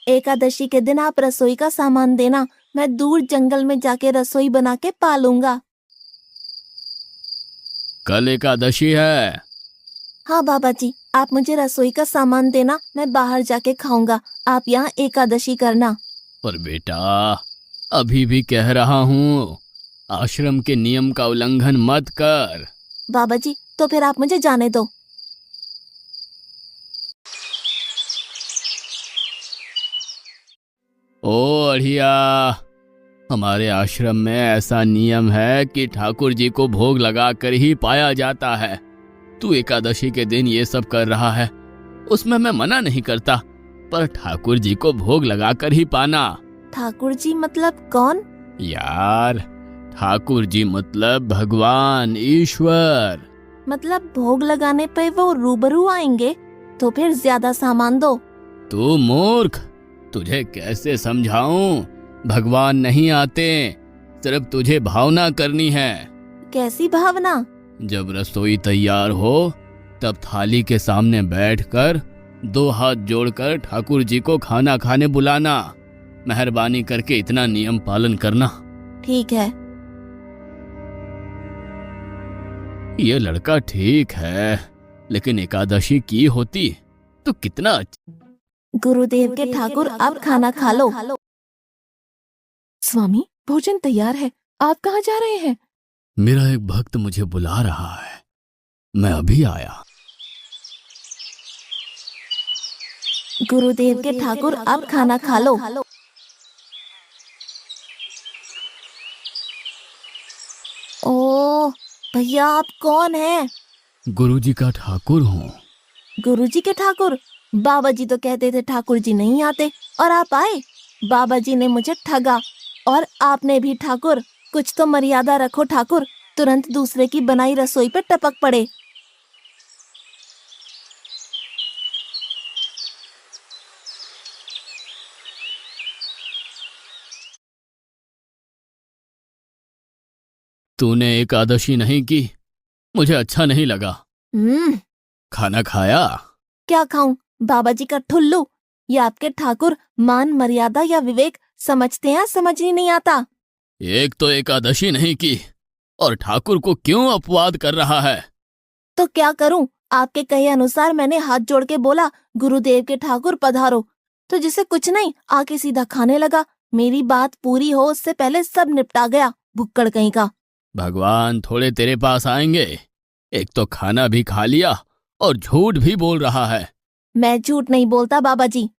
एकादशी के दिन आप रसोई का सामान देना, मैं दूर जंगल में जाके रसोई बना के पालूंगा। कल एकादशी है। हाँ बाबा जी, आप मुझे रसोई का सामान देना, मैं बाहर जाके खाऊंगा, आप यहाँ एकादशी करना। पर बेटा, अभी भी कह रहा हूँ, आश्रम के नियम का उल्लंघन मत कर। बाबा जी, तो फिर आप मुझे जाने दो। ओ अढ़िया, हमारे आश्रम में ऐसा नियम है कि ठाकुर जी को भोग लगा कर ही पाया जाता है। तू एकादशी के दिन ये सब कर रहा है, उसमें मैं मना नहीं करता, पर ठाकुर जी को भोग लगा कर ही पाना। ठाकुर जी मतलब कौन? यार, ठाकुर जी मतलब भगवान ईश्वर। मतलब भोग लगाने पे वो रूबरू आएंगे? तो फिर ज्यादा सामान दो। तू मूर्ख, तुझे कैसे समझाऊं? भगवान नहीं आते, सिर्फ तुझे भावना करनी है। कैसी भावना? जब रसोई तैयार हो तब थाली के सामने बैठकर 2 हाथ जोड़कर ठाकुर जी को खाना खाने बुलाना। मेहरबानी करके इतना नियम पालन करना। ठीक है। ये लड़का ठीक है, लेकिन एकादशी की होती तो कितना अच्छा। गुरुदेव के ठाकुर, आप खाना खा लो। स्वामी, भोजन तैयार है, आप कहाँ जा रहे हैं? मेरा एक भक्त मुझे बुला रहा है, मैं अभी आया। गुरुदेव के ठाकुर, आप खाना खा लो। ओ भैया, आप कौन हैं? गुरुजी का ठाकुर हूँ। गुरुजी के ठाकुर? बाबा जी तो कहते थे ठाकुर जी नहीं आते, और आप आए। बाबा जी ने मुझे ठगा, और आपने भी ठाकुर। कुछ तो मर्यादा रखो ठाकुर, तुरंत दूसरे की बनाई रसोई पे टपक पड़े। तूने एकादशी नहीं की, मुझे अच्छा नहीं लगा। खाना खाया? क्या खाऊं? बाबा जी का ठुल्लू। ये आपके ठाकुर मान मर्यादा या विवेक समझते हैं, समझ ही नहीं आता। एक तो एकादशी नहीं की और ठाकुर को क्यों अपवाद कर रहा है? तो क्या करूं? आपके कहे अनुसार मैंने हाथ जोड़ के बोला, गुरुदेव के ठाकुर पधारो, तो जिसे कुछ नहीं आके सीधा खाने लगा। मेरी बात पूरी हो उससे पहले सब निपटा गया, भुक्कड़ कहीं का। भगवान थोड़े तेरे पास आएंगे। एक तो खाना भी खा लिया और झूठ भी बोल रहा है। मैं झूठ नहीं बोलता बाबा जी।